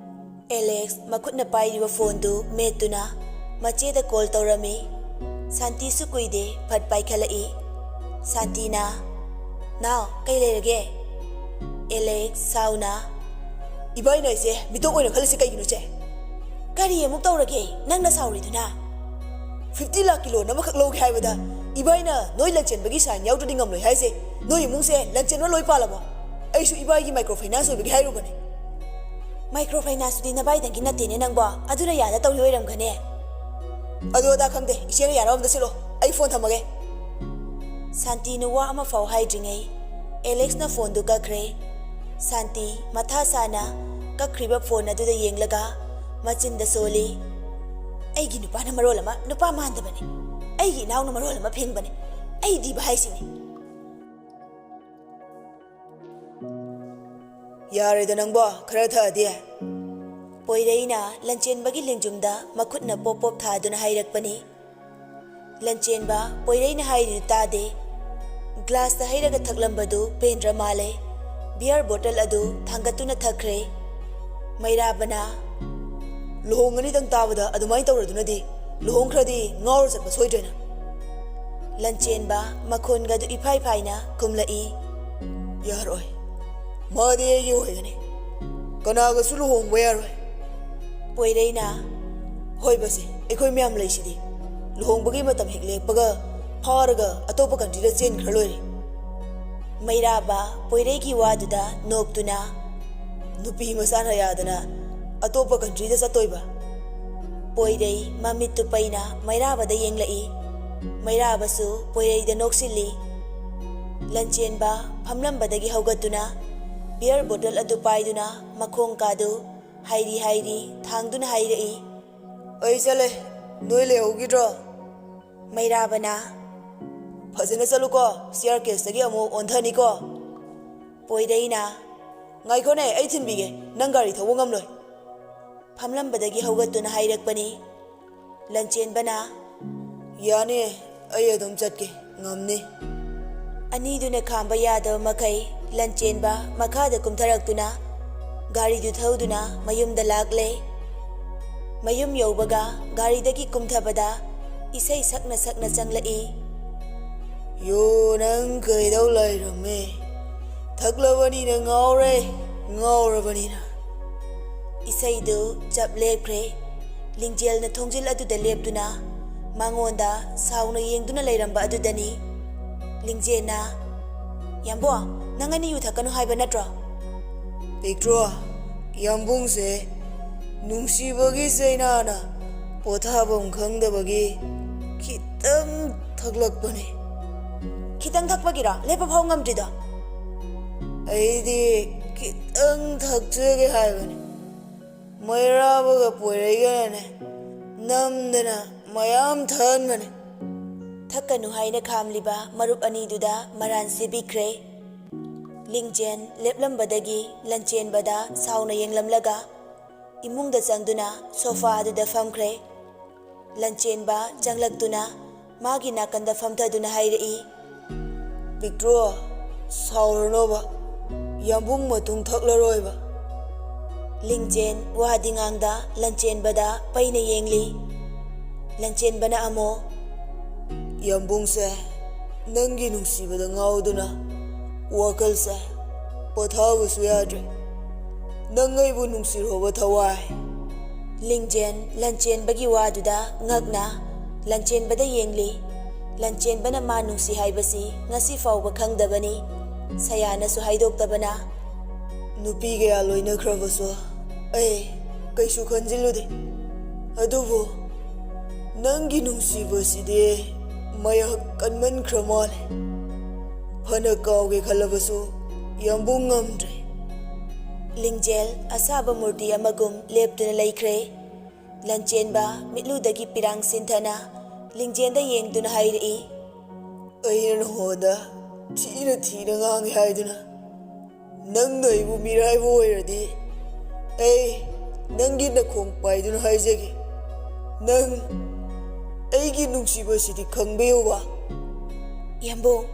ꯑꯦꯂꯦꯛꯁ ꯃꯈꯨꯠꯅ ꯄꯥꯏꯔꯤꯕ ꯐꯣꯟꯗꯨ ꯃꯦꯠꯇꯨꯅ ꯃꯆꯦꯗ ꯀꯣꯜ ꯇꯧꯔꯝꯃꯤ ꯁꯥꯟꯇꯤꯁꯨ ꯀꯨꯏꯗꯦ ꯐꯠ ꯄꯥꯏꯈꯠꯂꯛꯏ ꯁꯥꯟꯇꯤꯅ ꯅꯥꯎ ꯀꯩ ꯂꯩꯔꯒꯦ ꯑꯦꯂꯦꯛꯁ ꯁꯥꯎꯅ ꯏꯕꯥꯏꯅ ꯑꯩꯁꯦ ꯃꯤꯇꯣꯞ ꯑꯣꯏꯅ ꯈꯜꯂꯤꯁꯦ ꯀꯩꯒꯤꯅꯣ ꯆꯦ ꯀꯔꯤ ꯑꯃꯨꯛ ꯇꯧꯔꯒꯦ ꯅꯪꯅ ꯁꯥꯎꯔꯤꯗꯨꯅ 50 ꯂꯥꯛꯀꯤ ꯂꯣꯟ ꯑꯃꯈꯛ ꯂꯧꯒꯦ ꯍꯥꯏꯕꯗ ꯏꯕꯥꯏꯅ ꯅꯣꯏ ꯂꯟꯆꯦꯟꯕꯒꯤ ꯁꯥꯏꯟ ꯌꯥꯎꯗ꯭ꯔꯗꯤ ꯉꯝꯂꯣꯏ ꯍꯥꯏꯁꯦ ꯅꯣꯏ ꯏꯃꯨꯡꯁꯦ ꯂꯟꯆꯦꯟꯕ ꯂꯣꯏ ꯄꯥꯜꯂꯕꯣ ꯑꯩꯁꯨ ꯏꯕꯥꯏꯒꯤ ꯃꯥꯏꯀ꯭ꯔꯣ ꯐꯥꯏꯅꯥꯟꯁ ꯑꯣꯏꯕꯒꯤ ꯍꯥꯏꯔꯨꯕꯅꯦ ꯃꯥꯏꯀ꯭ꯔꯣ ꯐꯥꯏꯅꯥꯟꯁꯇꯨꯗꯤ ꯅꯕꯥꯏꯗꯪꯒꯤ ꯅꯠꯇꯦꯅꯦ ꯅꯪꯕꯣ ꯑꯗꯨꯅ ꯌꯥꯗ ꯇꯧꯔꯤ ꯑꯣꯏꯔꯝꯒꯅꯤ ꯑꯗꯨ ꯑꯗꯥ ꯈꯪꯗꯦ ꯏꯆꯦꯅ ꯌꯥꯅꯕ ꯑꯝꯇ ꯁꯤꯜꯂꯣ ꯑꯩ ꯐꯣꯟ ꯊꯝꯃꯒꯦ ꯁꯥꯟꯇꯤꯅ ꯋꯥ ꯑꯃ ꯐꯥꯎ ꯍꯥꯏꯗ꯭ꯔꯤꯉꯩ ꯑꯦꯂꯦꯛꯁꯅ ꯐꯣꯟꯗꯨ ꯀꯛꯈ꯭ꯔꯦ ꯁꯥꯟꯇꯤ ꯃꯊꯥ ꯁꯥꯅ ꯀꯛꯈ꯭ꯔꯤꯕ ꯐꯣꯟ ꯑꯗꯨꯗ ꯌꯦꯡꯂꯒ ꯃꯆꯤꯟꯗ ꯁꯣꯜꯂꯤ ꯑꯩꯒꯤ ꯅꯨꯄꯥꯅ ꯃꯔꯣꯜ ꯑꯃ ꯅꯨꯄꯥ ꯃꯥꯟꯗꯕꯅꯤ ꯑꯩꯒꯤ ꯏꯅꯥꯎꯅ ꯃꯔꯣꯜ ꯑꯃ ꯐꯤꯡꯕꯅꯤ ꯑꯩ ꯗꯤꯕ ꯍꯥꯏꯁꯤꯅꯤ ꯌꯥꯔꯦꯗ ꯅꯪꯕꯣ ꯈꯔ ꯊꯛꯑꯗꯤ ꯄꯣꯏꯔꯩꯅ ꯂꯟꯆꯦꯟꯕꯒꯤ ꯂꯦꯡꯖꯨꯝꯗ ꯃꯈꯨꯠꯅ ꯄꯣꯞ ꯄꯣꯞ ꯊꯥꯗꯨꯅ ꯍꯥꯏꯔꯛꯄꯅꯤ ꯂꯟꯆꯦꯟꯕ ꯄꯣꯏꯔꯩꯅ ꯍꯥꯏꯔꯤꯗꯨ ꯇꯥꯗꯦ ꯒ꯭ꯂꯥꯁꯇ ꯍꯩꯔꯒ ꯊꯛꯂꯝꯕꯗꯨ ꯄꯦꯟꯗ꯭ꯔ ꯃꯥꯜꯂꯦ ꯕꯤꯌꯔ ꯕꯣꯇꯜ ꯑꯗꯨ ꯊꯥꯡꯒꯠꯇꯨꯅ ꯊꯛꯈ꯭ꯔꯦ ꯃꯩꯔꯥꯕꯅ ꯂꯨꯍꯣꯡꯒꯅꯤꯗꯪ ꯇꯥꯕꯗ ꯑꯗꯨꯃꯥꯏꯅ ꯇꯧꯔꯗꯨꯅꯗꯤ ꯂꯨꯍꯣꯡꯈ꯭ꯔꯗꯤ ꯉꯥꯎꯔ ꯆꯠꯄ ꯁꯣꯏꯗ꯭ꯔꯦꯅ ꯂꯟꯆꯦꯟꯕ ꯃꯈꯣꯟꯒꯗꯨ ꯏꯐꯥꯏ ꯐꯥꯏꯅ ꯈꯨꯝꯂꯛꯏ ꯌꯥꯔꯣꯏ ꯃꯥꯗꯤ ꯑꯩꯒꯤ ꯑꯣꯏꯒꯅꯤ ꯀꯅꯥꯒꯁꯨ ꯂꯨꯍꯣꯡꯕ ꯌꯥꯔꯣꯏ ꯄꯣꯏꯔꯩꯅ ꯍꯣꯏꯕꯁꯦ ꯑꯩꯈꯣꯏ ꯃꯌꯥꯝ ꯂꯩꯁꯤꯗꯤ ꯂꯨꯍꯣꯡꯕꯒꯤ ꯃꯇꯝ ꯍꯦꯛ ꯂꯦꯞꯄꯒ ꯐꯥꯔꯒ ꯑꯇꯣꯞꯄ ꯀꯟꯇ꯭ꯔꯤꯗ ꯆꯦꯟꯈ꯭ꯔ ꯂꯣꯏꯔꯦ ꯃꯩꯔꯥꯕ ꯄꯣꯏꯔꯩꯒꯤ ꯋꯥꯗꯨꯗ ꯅꯣꯛꯇꯨꯅ ꯅꯨꯄꯤ ꯃꯆꯥꯅ ꯌꯥꯗꯅ ꯑꯇꯣꯞꯄ ꯀꯟꯇ꯭ꯔꯤꯗ ꯆꯠꯇꯣꯏꯕ ꯄꯣꯏꯔꯩ ꯃꯃꯤꯠꯇꯨ ꯄꯩꯅ ꯃꯩꯔꯥꯕꯗ ꯌꯦꯡꯂꯛꯏ ꯃꯩꯔꯥꯕꯁꯨ ꯄꯣꯏꯔꯩꯗ ꯅꯣꯛꯁꯤꯜꯂꯤ ꯂꯟꯆꯦꯟꯕ ꯐꯝꯂꯝꯕꯗꯒꯤ ꯍꯧꯒꯠꯇꯨꯅ ꯕꯤꯌꯔ ꯕꯣꯇꯜ ꯑꯗꯨ ꯄꯥꯏꯗꯨꯅ ꯃꯈꯣꯡ ꯀꯥꯗꯨ ꯍꯥꯏꯔꯤ ꯍꯥꯏꯔꯤ ꯊꯥꯡꯗꯨꯅ ꯍꯥꯏꯔꯛꯏ ꯑꯩ ꯆꯠꯂꯦ ꯅꯣꯏ ꯂꯩꯍꯧꯈꯤꯗ꯭ꯔꯣ ꯃꯩꯔꯥꯕꯅ ꯐꯖꯅ ꯆꯠꯂꯨꯀꯣ ꯁꯤꯌꯥꯔ ꯀꯦꯁꯇꯒꯤ ꯑꯃꯨꯛ ꯑꯣꯟꯊꯅꯤꯀꯣ ꯄꯣꯏꯔꯩꯅ ꯉꯥꯏꯈꯣꯅꯦ ꯑꯩ ꯊꯤꯟꯕꯤꯒꯦ ꯅꯪ ꯒꯥꯔꯤ ꯊꯧꯕ ꯉꯝꯂꯣꯏ ꯐꯝꯂꯝꯕꯗꯒꯤ ꯍꯧꯒꯠꯇꯨꯅ ꯍꯥꯏꯔꯛꯄꯅꯤ ꯂꯟꯆꯦꯟꯕꯅ ꯌꯥꯅꯤ ꯑꯩ ꯑꯗꯨꯝ ꯆꯠꯀꯦ ꯉꯝꯅꯤ ꯑꯅꯤꯗꯨꯅ ꯈꯥꯝꯕ ꯌꯥꯗꯕ ꯃꯈꯩ ꯂꯟꯆꯦꯟꯕ ꯃꯈꯥꯗ ꯀꯨꯝꯊꯔꯛꯇꯨꯅ ꯒꯥꯔꯤꯗꯨ ꯊꯧꯗꯨꯅ ꯃꯌꯨꯝꯗ ꯂꯥꯛꯂꯦ ꯃꯌꯨꯝ ꯌꯧꯕꯒ ꯒꯥꯔꯤꯗꯒꯤ ꯀꯨꯝꯊꯕꯗ ꯏꯁꯩ ꯁꯛꯅ ꯁꯛꯅ ꯆꯪꯂꯛꯏ ꯌꯣ ꯅꯪ ꯀꯩꯗꯧ ꯂꯩꯔꯝꯃꯦ ꯊꯛꯂꯕꯅꯤꯅ ꯉꯥꯎꯔꯦ ꯉꯥꯎꯔꯕꯅꯤꯅ ꯏꯁꯩꯗꯨ ꯆꯞ ꯂꯦꯞꯈ꯭ꯔꯦ ꯂꯤꯡꯖꯦꯜꯅ ꯊꯣꯡꯖꯤꯜ ꯑꯗꯨꯗ ꯂꯦꯞꯇꯨꯅ ꯃꯉꯣꯟꯗ ꯁꯥꯎꯅ ꯌꯦꯡꯗꯨꯅ ꯂꯩꯔꯝꯕ ꯑꯗꯨꯗꯅꯤ ꯂꯤꯡꯖꯦꯜꯅ ꯌꯥꯝꯕꯣ ꯅꯪ ꯑꯅꯤ ꯌꯨ ꯊꯛꯀꯅꯨ ꯍꯥꯏꯕ ꯅꯠꯇ꯭ꯔꯣ ꯄꯤꯛꯇ꯭ꯔꯣ ꯌꯥꯝꯕꯨꯡꯁꯦ ꯅꯨꯡꯁꯤꯕꯒꯤ ꯆꯩꯅꯥꯅ ꯄꯣꯊꯥꯐꯝ ꯈꯪꯗꯕꯒꯤ ꯈꯤꯇꯪ ꯊꯛꯂꯛꯄꯅꯤ ꯈꯤꯇꯪ ꯊꯛꯄꯒꯤꯔꯣ ꯂꯦꯞꯄ ꯐꯥꯎ ꯉꯝꯗ꯭ꯔꯤꯗꯣ ꯑꯩꯗꯤ ꯈꯤꯇꯪ ꯊꯛꯆꯒꯦ ꯍꯥꯏꯕꯅꯤ ꯃꯩꯔꯥꯕꯒ ꯄꯣꯏꯔꯩꯒꯅꯅꯦ ꯅꯝꯗꯅ ꯃꯌꯥꯝ ꯊꯛꯍꯟꯕꯅꯤ ꯊꯛꯀꯅꯨ ꯍꯥꯏꯅ ꯈꯥꯝꯂꯤꯕ ꯃꯔꯨꯞ ꯑꯅꯤꯗꯨꯗ ꯃꯔꯥꯟ ꯁꯤꯕꯤꯈ꯭ꯔꯦ ꯂꯤꯡꯖꯦꯜ ꯂꯦꯞꯂꯝꯕꯗꯒꯤ ꯂꯟꯆꯦꯟꯕꯗ ꯁꯥꯎꯅ ꯌꯦꯡꯂꯝꯂꯒ ꯏꯃꯨꯡꯗ ꯆꯪꯗꯨꯅ ꯁꯣꯐꯥ ꯑꯗꯨꯗ ꯐꯝꯈ꯭ꯔꯦ ꯂꯟꯆꯦꯟꯕ ꯆꯪꯂꯛꯇꯨꯅ ꯃꯥꯒꯤ ꯅꯥꯀꯟꯗ ꯐꯝꯊꯗꯨꯅ ꯍꯥꯏꯔꯛꯏ ꯄꯤꯛꯇ꯭ꯔꯣ ꯁꯥꯎꯔꯅꯣꯕ ꯌꯥꯝꯕꯨꯡ ꯃꯇꯨꯡ ꯊꯛꯂꯔꯣꯏꯕ ꯂꯤꯡꯖꯦꯜ ꯋꯥꯗꯤꯉꯥꯡꯗ ꯂꯟꯆꯦꯟꯕꯗ ꯄꯩꯅ ꯌꯦꯡꯂꯤ ꯂꯟꯆꯦꯟꯕꯅ ꯑꯃꯨꯛ ꯌꯥꯝꯕꯨꯡꯁꯦ ꯅꯪꯒꯤ ꯅꯨꯡꯁꯤꯕꯗ ꯉꯥꯎꯗꯨꯅ ꯋꯥꯈꯜꯁꯦ ꯄꯣꯊꯥꯕꯁꯨ ꯌꯥꯗ꯭ꯔꯦ ꯅꯪ ꯑꯩꯕꯨ ꯅꯨꯡꯁꯤꯔꯣꯕ ꯊꯋꯥꯏ ꯂꯤꯡꯖꯦꯜ ꯂꯟꯆꯦꯟꯕꯒꯤ ꯋꯥꯗꯨꯗ ꯉꯛꯅ ꯂꯟꯆꯦꯟꯕꯗ ꯌꯦꯡꯂꯤ ꯂꯟꯆꯦꯟꯕꯅ ꯃꯥ ꯅꯨꯡꯁꯤ ꯍꯥꯏꯕꯁꯤ ꯉꯁꯤ ꯐꯥꯎꯕ ꯈꯪꯗꯕꯅꯤ ꯁꯌꯥꯅꯁꯨ ꯍꯥꯏꯗꯣꯛꯇꯕꯅ ꯅꯨꯄꯤ ꯀꯌꯥ ꯂꯣꯏꯅꯈ꯭ꯔꯕꯁꯨ ꯑꯩ ꯀꯩꯁꯨ ꯈꯟꯖꯤꯜꯂꯨꯗꯦ ꯑꯗꯨꯕꯨ ꯅꯪꯒꯤ ꯅꯨꯡꯁꯤꯕꯁꯤꯗꯤ ꯃꯌꯥꯛ ꯀꯟꯃꯟꯈ꯭ꯔ ꯃꯥꯜꯂꯦ ꯐꯅ ꯀꯥꯎꯒꯦ ꯈꯜꯂꯕꯁꯨ ꯌꯥꯝꯕꯨꯡ ꯉꯝꯗ꯭ꯔꯦ ꯂꯤꯡꯖꯦꯜ ꯑꯁꯥꯕ ꯃꯨꯔꯇꯤ ꯑꯃꯒꯨꯝ ꯂꯦꯞꯇꯨꯅ ꯂꯩꯈ꯭ꯔꯦ ꯂꯟꯆꯦꯟꯕ ꯃꯤꯠꯂꯨꯗꯒꯤ ꯄꯤꯔꯥꯡ ꯁꯤꯟꯊꯅ ꯂꯤꯡꯖꯦꯜꯗ ꯌꯦꯡꯗꯨꯅ ꯍꯥꯏꯔꯛꯏ ꯑꯩꯅ ꯅꯉꯣꯟꯗ ꯊꯤꯅ ꯊꯤꯅ ꯉꯥꯡꯉꯦ ꯍꯥꯏꯗꯨꯅ ꯅꯪꯅ ꯑꯩꯕꯨ ꯃꯤꯔꯥꯏꯕ ꯑꯣꯏꯔꯗꯤ ꯑꯩ ꯅꯪꯒꯤ ꯅꯈꯣꯡ ꯄꯥꯏꯗꯨꯅ ꯍꯥꯏꯖꯒꯦ, ꯅꯪ ꯑꯩꯒꯤ ꯅꯨꯡꯁꯤꯕꯁꯤꯗꯤ ꯈꯪꯕꯤꯌꯨꯕ? ꯌꯥꯝꯕꯨꯡ,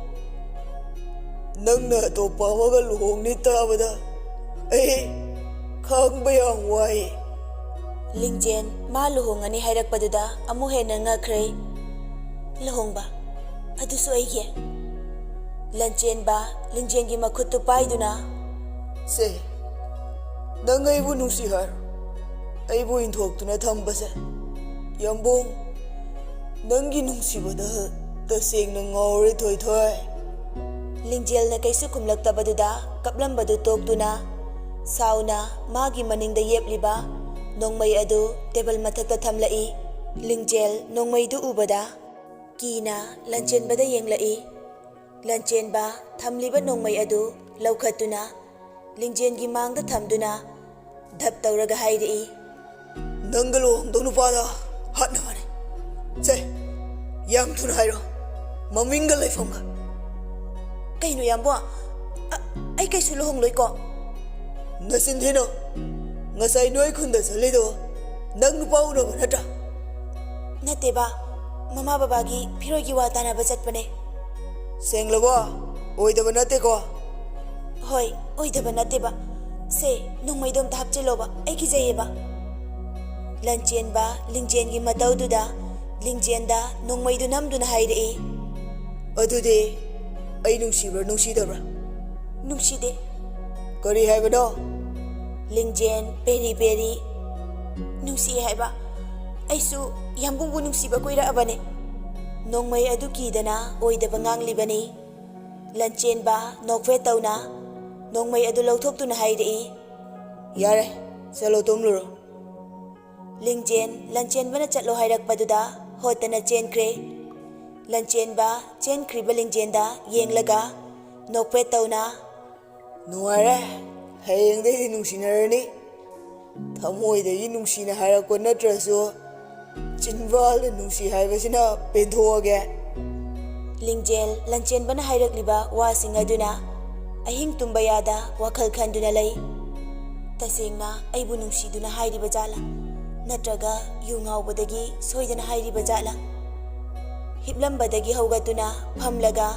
ꯅꯪꯅ ꯑꯇꯣꯞꯄ ꯑꯃꯒ ꯂꯨꯍꯣꯡꯅꯤ ꯇꯥꯕꯗ ꯑꯩ ꯈꯥꯡꯕ ꯌꯥꯝ ꯋꯥꯏ꯫ ꯂꯤꯡꯖꯦꯟ ꯃꯥ ꯂꯨꯍꯣꯡꯉꯅꯤ ꯍꯥꯏꯔꯛꯄꯗꯨꯗ ꯑꯃꯨꯛ ꯍꯦꯟꯅ ꯉꯛꯈ꯭ꯔꯦ꯫ ꯂꯨꯍꯣꯡꯕ ꯑꯗꯨꯁꯨ ꯑꯩꯒꯤ? ꯂꯟꯆꯦꯟꯕ ꯂꯤꯡꯖꯦꯟꯒꯤ ꯃꯈꯨꯠꯇꯨ ꯄꯥꯏꯗꯨꯅ, ꯁꯦ, ꯅꯪ ꯑꯩꯕꯨ ꯅꯨꯡꯁꯤ ꯍꯥꯏꯔꯣ, ꯑꯩꯕꯨ ꯏꯟꯊꯣꯛꯇꯨꯅ ꯊꯝꯕꯁꯦ꯫ ꯌꯥꯝꯕꯨꯡ, ꯅꯪꯒꯤ ꯅꯨꯡꯁꯤꯕꯗ ꯇꯁꯦꯡꯅ ꯉꯥꯎꯔꯦ ꯊꯣꯏꯊꯣꯏ꯫ ꯂꯤꯡꯖꯦꯜꯅ ꯀꯩꯁꯨ ꯈꯨꯝꯂꯛꯇꯕꯗꯨꯗ ꯀꯞꯂꯝꯕꯗꯨ ꯇꯣꯛꯇꯨꯅ ꯁꯥꯎꯅ ꯃꯥꯒꯤ ꯃꯅꯤꯡꯗ ꯌꯦꯞꯂꯤꯕ ꯅꯣꯡꯃꯩ ꯑꯗꯨ ꯇꯦꯕꯜ ꯃꯊꯛꯇ ꯊꯝꯂꯛꯏ꯫ ꯂꯤꯡꯖꯦꯜ ꯅꯣꯡꯃꯩꯗꯨ ꯎꯕꯗ ꯀꯤꯅ ꯂꯟꯆꯦꯟꯕꯗ ꯌꯦꯡꯂꯛꯏ꯫ ꯂꯟꯆꯦꯟꯕ ꯊꯝꯂꯤꯕ ꯅꯣꯡꯃꯩ ꯑꯗꯨ ꯂꯧꯈꯠꯇꯨꯅ ꯂꯤꯡꯖꯦꯟꯒꯤ ꯃꯥꯡꯗ ꯊꯝꯗꯨꯅ ꯙꯞ ꯇꯧꯔꯒ ꯍꯥꯏꯔꯛꯏ, ꯅꯪꯒ ꯂꯨꯍꯣꯡꯗꯧ ꯅꯨꯄꯥꯗ ꯍꯥꯠꯅꯕꯅꯤ꯫ ꯁꯦ, ꯌꯥꯝ ꯊꯨꯅ ꯍꯥꯏꯔꯣ, ꯃꯃꯤꯡꯒ ꯂꯩꯐꯝꯒ꯫ ꯀꯩꯅꯣ ꯌꯥꯝꯕꯣ, ꯑꯩ ꯀꯩꯁꯨ ꯂꯨꯍꯣꯡꯂꯣꯏꯀꯣ? ꯅꯆꯤꯟ ꯊꯤꯅꯣ, ꯉꯁꯥꯏ ꯅꯣꯏ ꯈꯨꯟꯗ ꯆꯠꯂꯤꯗꯣ ꯅꯪ ꯅꯨꯄꯥ ꯎꯅꯕ ꯅꯠꯇ꯭ꯔꯥ? ꯅꯠꯇꯦꯕ, ꯃꯃꯥ ꯕꯕꯥꯒꯤ ꯐꯤꯔꯣꯏꯒꯤ ꯋꯥ ꯇꯥꯟꯅꯕ ꯆꯠꯄꯅꯦ꯫ ꯁꯦꯡꯂꯕꯣ? ꯑꯣꯏꯗꯕ ꯅꯠꯇꯦꯀꯣ? ꯍꯣꯏ, ꯑꯣꯏꯗꯕ ꯅꯠꯇꯦꯕ꯫ ꯁꯦ, ꯅꯣꯡꯃꯩꯗꯣ ꯑꯝꯇ ꯍꯥꯞꯆꯤꯜꯂꯣꯕ, ꯑꯩ ꯀꯤꯖꯩꯌꯦꯕ꯫ ꯂꯟꯆꯦꯟꯕ ꯂꯤꯡꯖꯦꯟꯒꯤ ꯃꯇꯧꯗꯨꯗ ꯂꯤꯡꯖꯦꯟꯗ ꯅꯣꯡꯃꯩꯗꯨ ꯅꯝꯗꯨꯅ ꯍꯥꯏꯔꯛꯏ, ꯑꯗꯨꯗꯤ ꯑꯩ ꯅꯨꯡꯁꯤꯕ꯭ꯔꯥ ꯅꯨꯡꯁꯤꯗꯕ꯭ꯔꯥ? ꯅꯨꯡꯁꯤꯗꯦ꯫ ꯀꯔꯤ ꯍꯥꯏꯕꯅꯣ? ꯂꯤꯡꯖꯦꯟ ꯄꯦꯔꯤ ꯄꯦꯔꯤ, ꯅꯨꯡꯁꯤꯌꯦ ꯍꯥꯏꯕ, ꯑꯩꯁꯨ ꯌꯥꯝꯕꯨꯡꯕꯨ ꯅꯨꯡꯁꯤꯕ ꯀꯨꯏꯔꯛꯑꯕꯅꯦ꯫ ꯅꯣꯡꯃꯩ ꯑꯗꯨ ꯀꯤꯗꯅ ꯑꯣꯏꯗꯕ ꯉꯥꯡꯂꯤꯕꯅꯤ꯫ ꯂꯟꯆꯦꯟꯕ ꯅꯣꯛꯐꯦꯠ ꯇꯧꯅ ꯅꯣꯡꯃꯩ ꯑꯗꯨ ꯂꯧꯊꯣꯛꯇꯨꯅ ꯍꯥꯏꯔꯛꯏ, ꯌꯥꯔꯦ, ꯆꯠꯂꯣ ꯇꯨꯝꯂꯨꯔꯣ꯫ ꯂꯤꯡꯖꯦꯟ ꯂꯟꯆꯦꯟꯕꯅ ꯆꯠꯂꯣ ꯍꯥꯏꯔꯛꯄꯗꯨꯗ ꯍꯣꯠꯇꯅ ꯆꯦꯟꯈ꯭ꯔꯦ꯫ ꯂꯟꯆꯦꯟꯕ ꯆꯦꯟꯈ꯭ꯔꯤꯕ ꯂꯤꯡꯖꯦꯟꯗ ꯌꯦꯡꯂꯒ ꯅꯣꯛꯐꯦꯠ ꯇꯧꯅ, ꯅꯨꯡꯉꯥꯏꯔꯦ, ꯍꯌꯦꯡꯗꯩꯗꯤ ꯅꯨꯡꯁꯤꯅꯔꯅꯤ꯫ ꯊꯃꯣꯏꯗꯒꯤ ꯅꯨꯡꯁꯤꯅ ꯍꯥꯏꯔꯛꯄ ꯅꯠꯇ꯭ꯔꯁꯨ ꯆꯤꯟꯕꯥꯜꯗ ꯅꯨꯡꯁꯤ ꯍꯥꯏꯕꯁꯤꯅ ꯄꯦꯟꯊꯣꯛꯑꯒꯦ꯫ ꯂꯤꯡꯖꯦꯜ ꯂꯟꯆꯦꯟꯕꯅ ꯍꯥꯏꯔꯛꯂꯤꯕ ꯋꯥꯁꯤꯡ ꯑꯗꯨꯅ ꯑꯍꯤꯡ ꯇꯨꯝꯕ ꯌꯥꯗ ꯋꯥꯈꯜ ꯈꯟꯗꯨꯅ ꯂꯩ꯫ ꯇꯁꯦꯡꯅ ꯑꯩꯕꯨ ꯅꯨꯡꯁꯤꯗꯨꯅ ꯍꯥꯏꯔꯤꯕ ꯖꯥꯠꯂꯥ, ꯅꯠꯇ꯭ꯔꯒ ꯌꯨ ꯉꯥꯎꯕꯗꯒꯤ ꯁꯣꯏꯗꯅ ꯍꯥꯏꯔꯤꯕ ꯖꯥꯠꯂꯥ? ꯍꯤꯞꯂꯝꯕꯗꯒꯤ ꯍꯧꯒꯠꯇꯨꯅ ꯐꯝꯂꯒ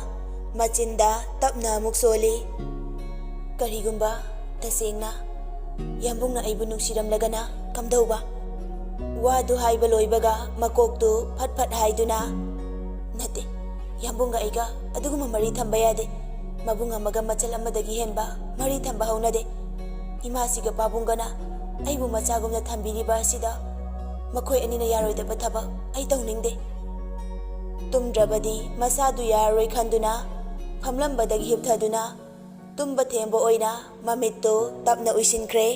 ꯃꯆꯤꯟꯗ ꯇꯞꯅ ꯑꯃꯨꯛ ꯁꯣꯜꯂꯤ꯫ ꯀꯔꯤꯒꯨꯝꯕ ꯇꯁꯦꯡꯅ ꯌꯥꯝꯕꯨꯡꯅ ꯑꯩꯕꯨ ꯅꯨꯡꯁꯤꯔꯝꯂꯒꯅ ꯀꯝꯗꯧꯕ? ꯋꯥꯗꯨ ꯍꯥꯏꯕ ꯂꯣꯏꯕꯒ ꯃꯀꯣꯛꯇꯨ ꯐꯠ ꯐꯠ ꯍꯥꯏꯗꯨꯅ, ꯅꯠꯇꯦ, ꯌꯥꯝꯕꯨꯡꯒ ꯑꯩꯒ ꯑꯗꯨꯒꯨꯝꯕ ꯃꯔꯤ ꯊꯝꯕ ꯌꯥꯗꯦ꯫ ꯃꯕꯨꯡ ꯑꯃꯒ ꯃꯆꯜ ꯑꯃꯗꯒꯤ ꯍꯦꯟꯕ ꯃꯔꯤ ꯊꯝꯕ ꯍꯧꯅꯗꯦ꯫ ꯏꯃꯥꯁꯤꯒ ꯄꯥꯕꯨꯡꯒꯅ ꯑꯩꯕꯨ ꯃꯆꯥꯒꯨꯝꯅ ꯊꯝꯕꯤꯔꯤꯕ ꯑꯁꯤꯗ ꯃꯈꯣꯏ ꯑꯅꯤꯅ ꯌꯥꯔꯣꯏꯗꯕ ꯊꯕꯛ ꯑꯩ ꯇꯧꯅꯤꯡꯗꯦ꯫ ꯇꯨꯝꯗ꯭ꯔꯕꯗꯤ ꯃꯁꯥꯗꯨ ꯌꯥꯔꯔꯣꯏ ꯈꯟꯗꯨꯅ ꯐꯝꯂꯝꯕꯗꯒꯤ ꯍꯤꯞꯊꯗꯨꯅ ꯇꯨꯝꯕ ꯊꯦꯝꯕ ꯑꯣꯏꯅ ꯃꯃꯤꯠꯇꯨ ꯇꯞꯅ ꯎꯏꯁꯤꯟꯈ꯭ꯔꯦ꯫